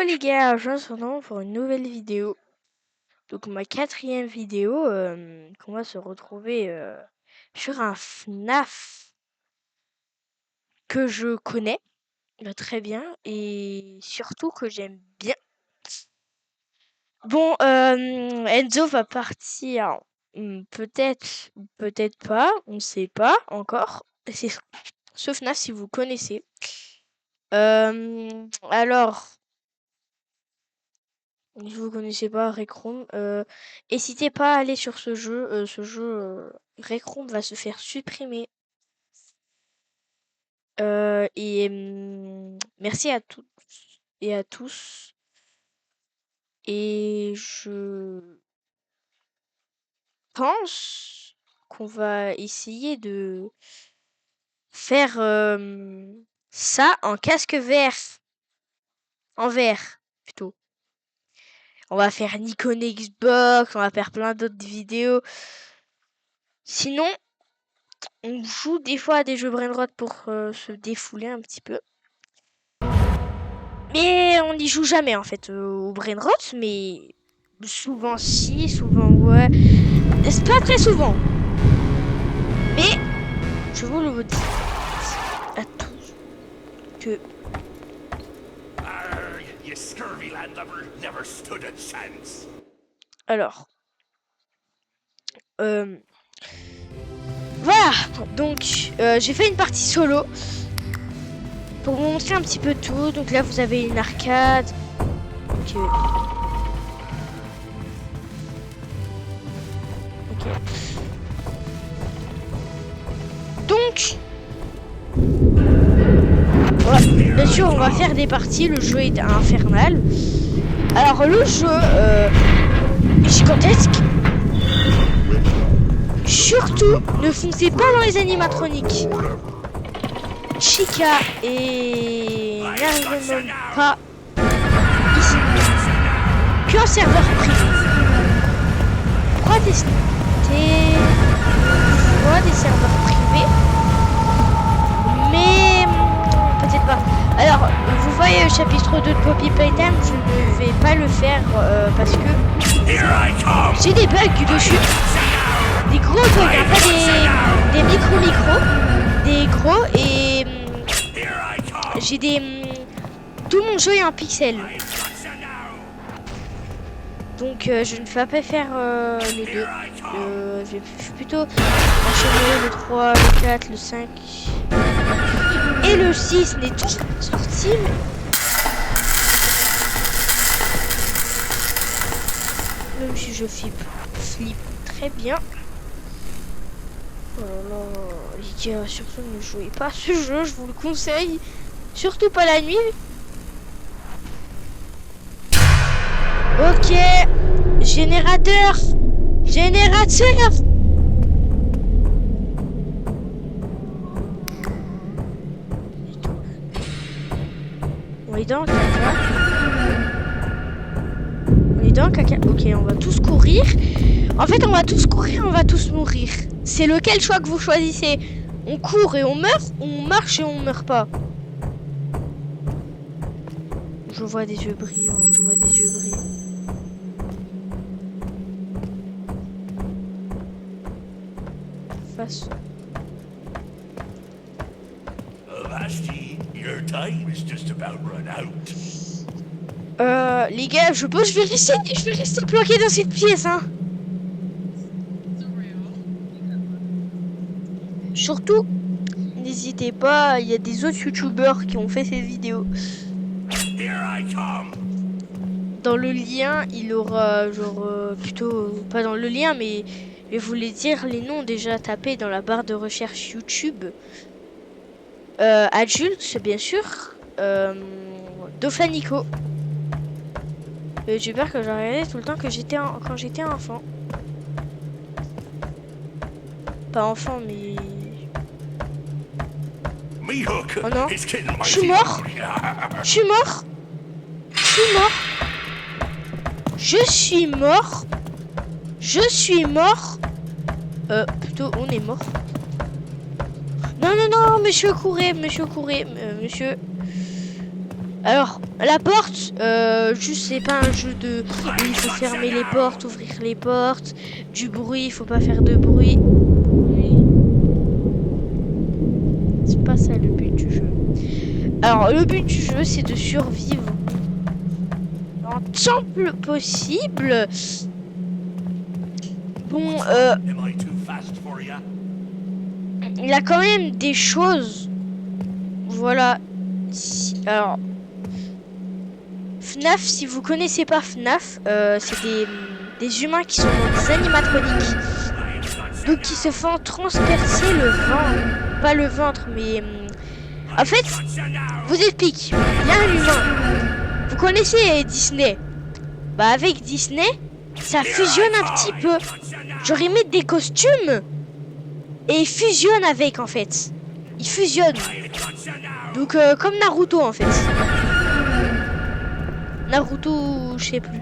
les gars, je se retrouve pour une nouvelle vidéo. Donc ma quatrième vidéo, qu'on va se retrouver sur un FNAF que je connais très bien et surtout que j'aime bien. Bon, Enzo va partir, peut-être ou peut-être pas, on sait pas encore. C'est ce FNAF si vous connaissez. Alors... Si vous connaissez pas Rec Room, n'hésitez pas à aller sur ce jeu. Rec Room va se faire supprimer. Merci à toutes et à tous. Et je pense qu'on va essayer de faire ça en casque vert. En vert, plutôt. On va faire Nikon Xbox, on va faire plein d'autres vidéos. Sinon, on joue des fois à des jeux brain rot pour se défouler un petit peu. Mais on n'y joue jamais en fait au brain rot, mais souvent si, souvent ouais. C'est pas très souvent. Mais je vous le dis à tous que alors voilà, donc j'ai fait une partie solo pour vous montrer un petit peu tout. Donc là vous avez une arcade. Ok. Donc voilà. Bien sûr on va faire des parties, le jeu est infernal. Alors le jeu gigantesque. Surtout, ne foncez pas dans les animatroniques. Chica et n'arrivez même pas ici. Puis en serveur privé. Pourquoi tester des serveurs privés? Mais peut-être pas. Alors, vous voyez le chapitre 2 de Poppy Playtime, je ne vais pas le faire parce que j'ai des bugs dessus. Des gros bugs, hein, pas des micro-micros, des gros et j'ai des... tout mon jeu est en pixel. Donc je ne vais pas faire les deux. Je vais plutôt enchaîner le 3, le 4, le 5 et le 6 n'est toujours pas sorti. Mais... même si je flippe très bien. Oh là là, les gars, surtout ne jouez pas à ce jeu, je vous le conseille. Surtout pas la nuit. Ok, générateur. Générateur. On est dans le caca. On est dans le caca. Ok, on va tous courir. En fait, on va tous courir, on va tous mourir. C'est lequel choix que vous choisissez? On court et on meurt, ou on marche et on meurt pas? Je vois des yeux brillants, je vois des yeux brillants. Face. Les gars, je pense que je vais rester bloqué dans cette pièce, hein. Surtout, n'hésitez pas, il y a des autres youtubeurs qui ont fait ces vidéos. Dans le lien, il aura genre plutôt pas dans le lien, mais je vais vous les dire les noms déjà tapés dans la barre de recherche YouTube. Adulte, bien sûr. Doflanico. Le youtubeur que j'ai regardé tout le temps quand j'étais enfant. Pas enfant, mais... oh non, je suis mort. Je suis mort. Je suis mort. Je suis mort. Je suis mort. Plutôt, on est mort. Non, non, non, monsieur courez, monsieur. Alors, la porte, juste c'est pas un jeu de où il faut fermer les portes, ouvrir les portes, du bruit, il faut pas faire de bruit. C'est pas ça le but du jeu. Alors, le but du jeu, c'est de survivre en tant que possible. Bon, il y a quand même des choses. Voilà. Alors, FNAF, si vous connaissez pas FNAF, c'est des humains qui sont dans des animatroniques. Donc, qui se font transpercer le ventre. Pas le ventre, mais... en fait, je vous explique. Il y a un humain. Vous connaissez Disney? Bah, avec Disney, ça fusionne un petit peu. Genre, ils mettent des costumes et ils fusionnent avec, en fait. Ils fusionnent. Donc, comme Naruto, en fait. Naruto, je sais plus.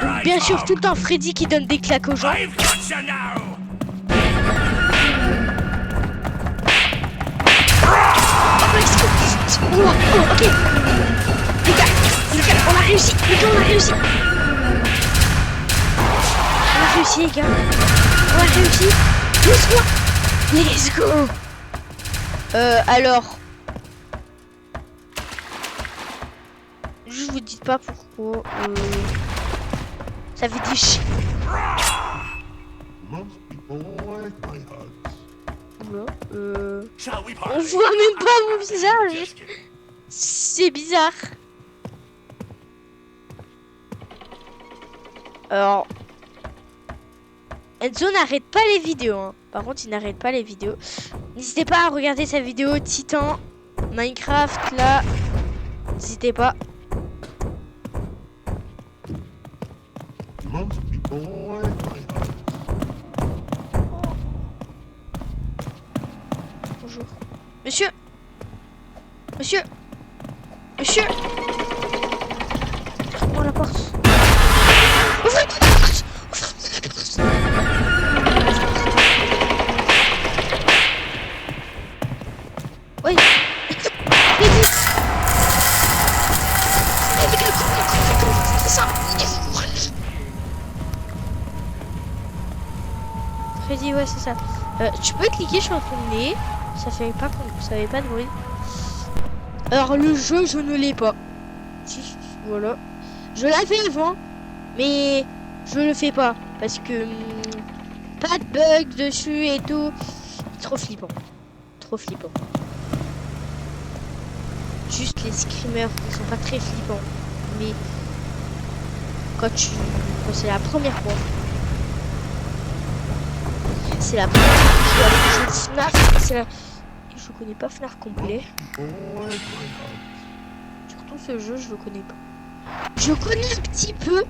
Donc, bien sûr, tout le temps, Freddy qui donne des claques aux gens. Oh, ok. Les gars, on a réussi. Les gars, on a réussi. On a réussi, les gars. On a réussi. Let's go. Let's go. Alors. Je vous dis pas pourquoi. Ça fait des chiens. On voit même pas mon visage. C'est bizarre. Alors, Enzo n'arrête pas les vidéos. Hein. Par contre, il n'arrête pas les vidéos. N'hésitez pas à regarder sa vidéo Titan, Minecraft, là. N'hésitez pas. Bonjour. Monsieur. Monsieur. Monsieur. Ferme-moi la porte. Ouvrez la porte. Ouvrez la porte. Oui. Freddy, ouais, c'est ça. Tu peux cliquer sur ton nez. Ça fait pas de bruit. Alors le jeu, je ne l'ai pas. Voilà. Je l'avais avant, mais je le fais pas parce que pas de bug dessus et tout. Trop flippant. Trop flippant. Juste les screamers, ils sont pas très flippants. Mais quand c'est la première fois. C'est la première fois que je joue FNAF. Je connais pas FNAF complet. Surtout ce jeu, je le connais pas. Je connais un petit peu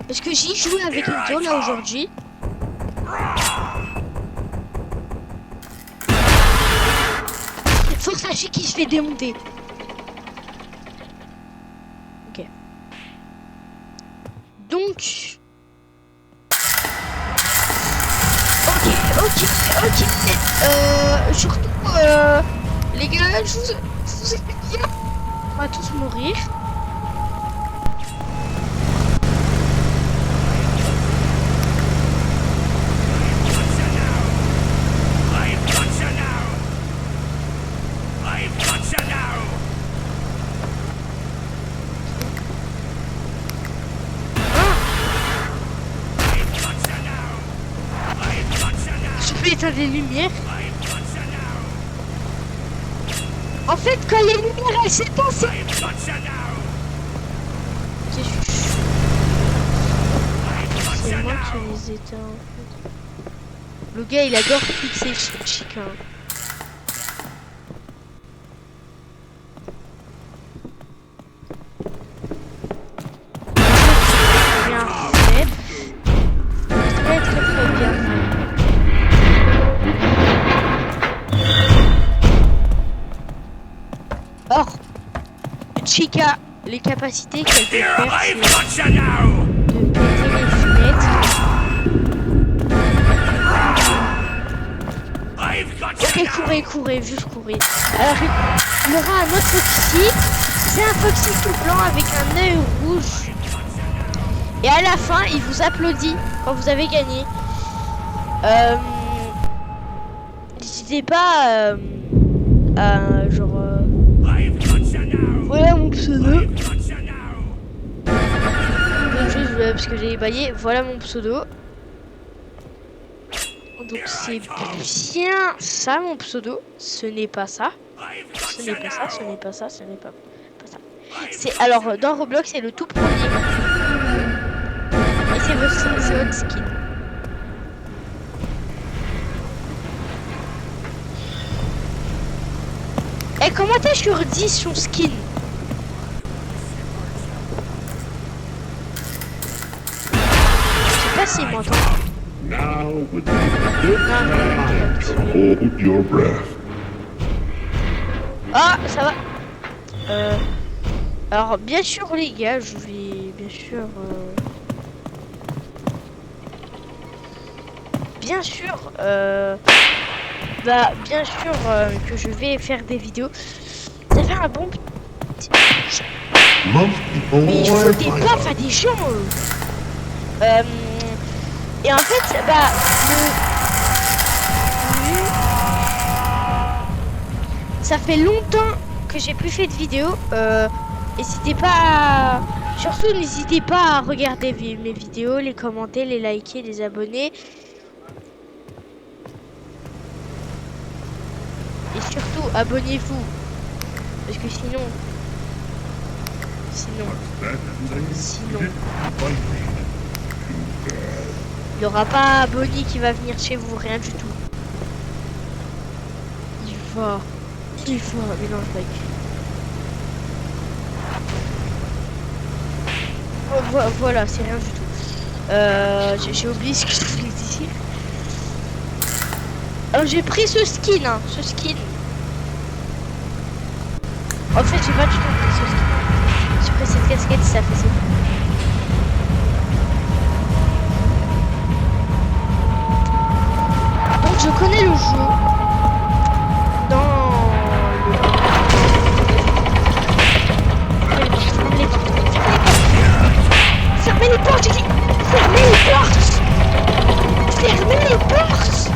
parce que j'y joue avec Enzo là aujourd'hui. Faut sachez qu'il se fait démonter. Ok. Donc. Ok. Surtout, les gars, je vous explique bien. On va tous mourir. Je peux éteindre les lumières. En fait, quand les lumières elles s'éteignent, c'est moi qui les éteins en fait. Le gars il adore fixer chic. Bien fait. Très bien fait. Or, Chica, les capacités qu'elle peut faire, c'est de péter les fenêtres. Ok, courez, juste courez. Alors, il y aura un autre Foxy. C'est un Foxy tout blanc avec un œil rouge. Et à la fin, il vous applaudit quand vous avez gagné. N'hésitez pas à genre... Voilà mon pseudo. Juste parce que j'ai ébaillé. Voilà mon pseudo. Donc c'est bien ça mon pseudo. Ce n'est pas ça. Ce n'est pas ça, ce n'est pas ça, ce n'est pas ça. C'est alors dans Roblox c'est le tout premier. Et c'est votre skin. Et comment t'as sur 10 son skin? Je sais pas s'il m'entend. Ah, ça va. Alors, bien sûr, les gars, je vais bien sûr... Bien sûr, que je vais faire des vidéos. Ça fait un bon petit... Mais il faut des baffes à des gens. Et en fait, bah, ça fait longtemps que j'ai plus fait de vidéos. N'hésitez pas Surtout, n'hésitez pas à regarder mes vidéos, les commenter, les liker, les abonner. Et surtout, abonnez-vous. Parce que sinon... il n'y aura pas abonné qui va venir chez vous, rien du tout. Il va, mais non, mec. Voilà, c'est rien du tout. J'ai oublié ce que je voulais dire. Alors j'ai pris ce skin, hein, ce skin. En fait, j'ai pas du tout pris ce skin. J'ai pris cette casquette, ça fait ça. Donc je connais le jeu. Fermez les portes, j'ai dit. Fermez les portes. Fermez les portes.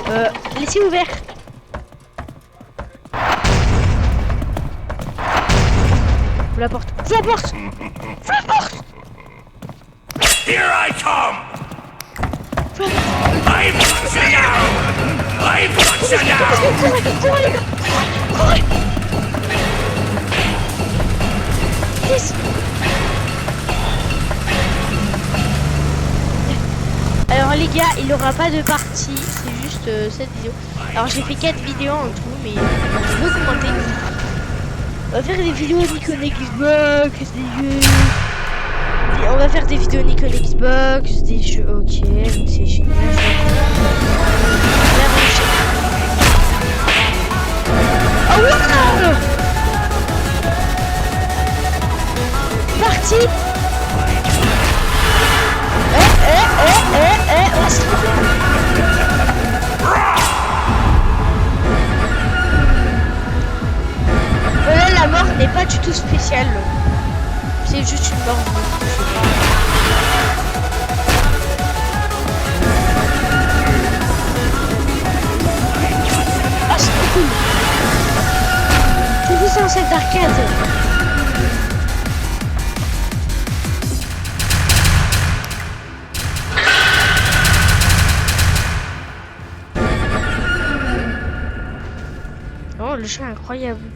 Voilà. Laissez ouvert. Ouvre la porte. Ouvre la porte. Ouvre la porte. Here I come. I want you now. I want you now. Courez. Alors les gars, il n'y aura pas de partie, c'est juste cette vidéo. Alors j'ai fait 4 vidéos en tout, mais je veux commenter. On va faire des vidéos Nikon Xbox, des jeux. On va faire des vidéos Nikon Xbox, des jeux. Ok, donc c'est génial. Oh wow! Parti! Voilà, la mort n'est pas du tout spéciale. C'est juste une mort. Ah, c'est trop cool. J'ai vu ça en salle d'arcade. Oh, le jeu est incroyable.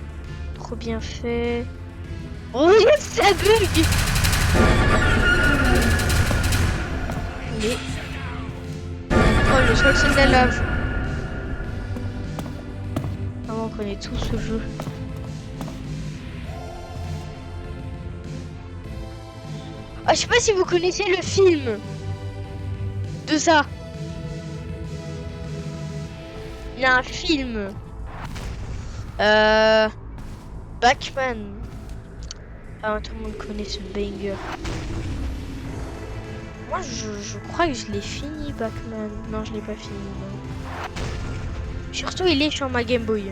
Trop bien fait. Oh, ça bug. Mais... oh, le sol c'est de la lave. On connaît tout ce jeu. Ah, je sais pas si vous connaissez le film de ça. Il y a un film. Batman. Ah, tout le monde connaît ce banger. Moi, je crois que je l'ai fini, Pac-Man. Non, je l'ai pas fini. Non. Surtout, il est sur ma Game Boy.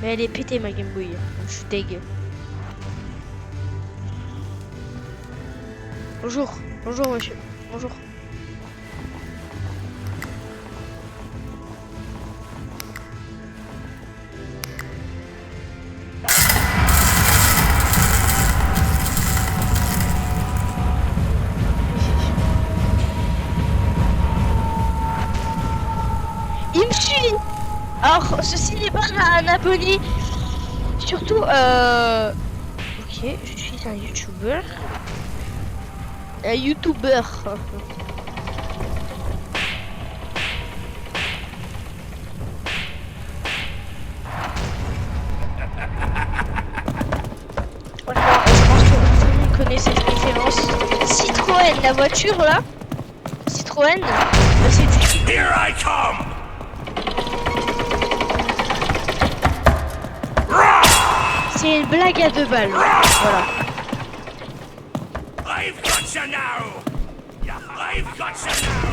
Mais elle est pétée, ma Game Boy. Donc, je suis deg. Bonjour. Bonjour, monsieur. Bonjour. Il me suit. Alors, ceci n'est pas un abonné. Surtout, ok, je suis un YouTuber. Un YouTuber. Franchement, je pense que tout le monde connaît cette référence. Citroën, la voiture là. Citroën, c'est du Citroën. Here I come! C'est une blague à 2 balles. Voilà. I've got you now! Yeah, I've got you now!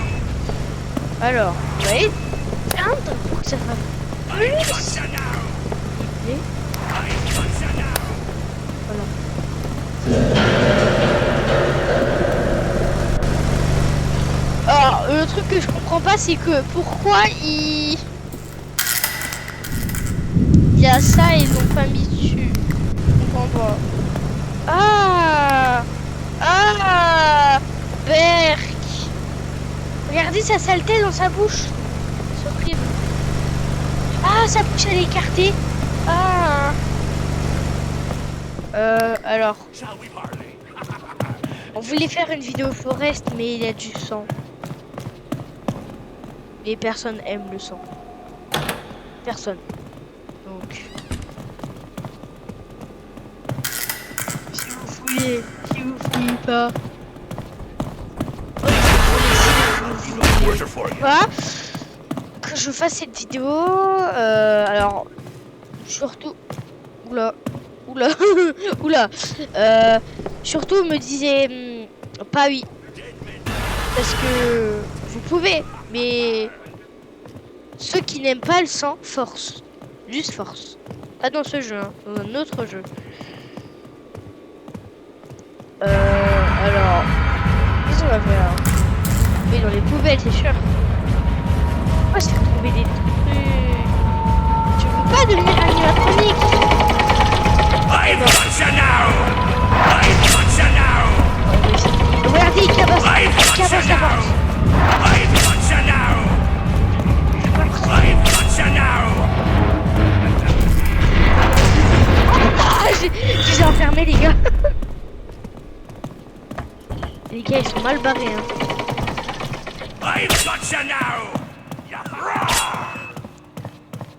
Alors, on va éteindre pour que ça fasse I've got plus you now! d'idées. I've got you now! Voilà. Alors, le truc que je comprends pas, c'est que pourquoi il y a ça et ils l'ont pas mis dessus. Je comprends pas. Ah! Ah! Berk! Regardez sa saleté dans sa bouche. Surprise. Ah, sa bouche elle est écartée. Ah! Alors, Shall we parley? on voulait faire une vidéo forest, mais il y a du sang. Et personne aime le sang. Personne. Donc, si vous fouillez, si vous fouillez pas. Where's your for you? Voilà. Que je fasse cette vidéo. Alors, surtout. Oula. Oula. Oula. Surtout, me disait. Pas oui. Parce que vous pouvez. Mais. Ceux qui n'aiment pas le sang, force. Juste force. Pas dans ce jeu, hein, dans un autre jeu. Alors. Qu'est-ce qu'on va faire? Oui, dans les poubelles, c'est sûr. Pourquoi je fais trouver des trucs? Je veux pas devenir animatronique. I've got you now! I've got you now! Regardez, il cabosse. I've Il got you cabosse la now! porte. I've got you now! I've got you now! Ah, je les ai enfermés, les gars. Les gars, ils sont mal barrés, hein. I've got you now! Yeah.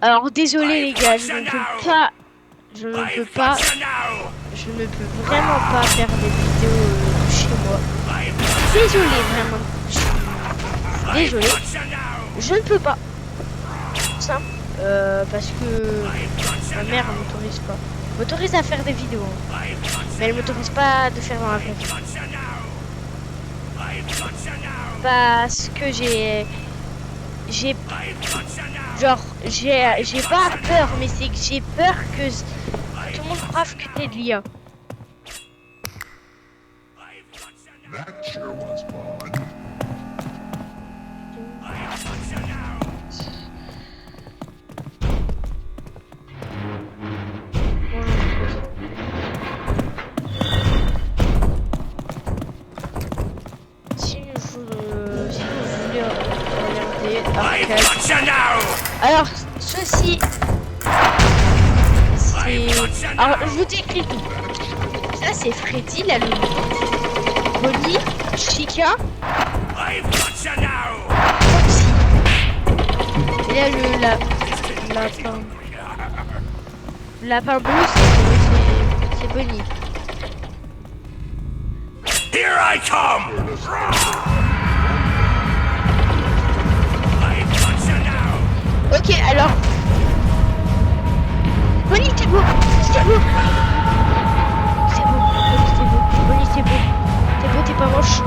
Alors, désolé, les gars, je ne peux pas... Je ne peux I've pas... got you now! Je ne peux vraiment pas faire des vidéos chez moi. I've got Désolé, vraiment. Je suis désolé. you now! Je ne peux pas. Simple. Parce que ma mère ne m'autorise pas. Elle m'autorise à faire des vidéos. Hein. I've got Mais elle m'autorise pas de faire dans la vraie vie. you now! I've got you now! Parce que j'ai... I've got you now! Genre, j'ai pas peur, mais c'est que j'ai peur que tout le monde croit que t'es de l'IA. I've got you now! That sure was fun. I've got you now! Si vous voulez regarder I've Arcade. got you now! Alors, ceci, c'est... Alors, je vous décris tout. Ça, c'est Freddy, la loupe. Bonnie, Chica, I've got you now! Foxy. Et là, le lapin. Lapin bleu, c'est Bonnie. Here I come! I've got you now! Ok, alors... Bonnie, t'es beau. C'est beau. C'est beau. Bonnie, t'es beau. Bonnie, t'es beau. T'es beau, t'es pas moche.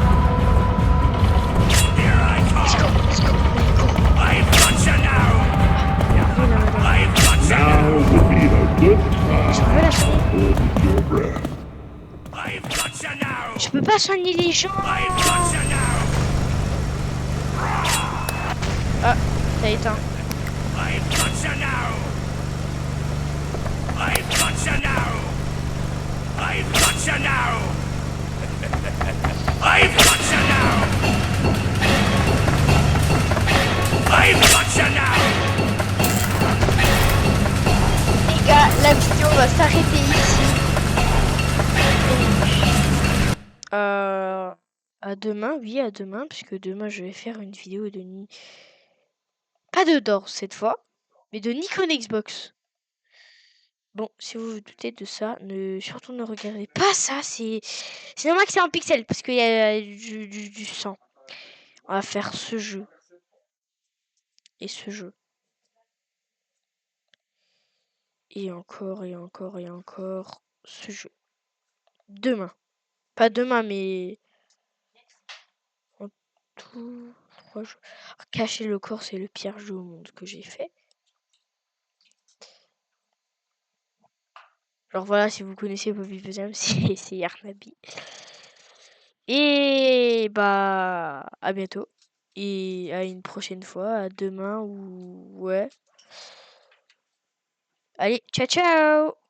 soigner les gens. I've got you now! Ah, ça a éteint. I've got you now! I've got you now! I've got you now! I've got you now! I've got you now! Les gars, la vidéo va s'arrêter ici. À demain, oui, à demain, puisque demain je vais faire une vidéo de pas de Dors cette fois, mais de Nikon Xbox. Bon, si vous vous doutez de ça, surtout ne regardez pas ça, c'est normal que c'est en pixel, parce qu'il y a du sang. On va faire ce jeu. Et ce jeu. Et encore, et encore, et encore, ce jeu. Demain. Pas demain, mais... En tout... 3 jours. Cacher le corps, c'est le pire jeu au monde que j'ai fait. Alors voilà, si vous connaissez Bobby Bezam, c'est Yarnabi. Et bah, à bientôt. Et à une prochaine fois, à demain ou... Ouais. Allez, ciao ciao!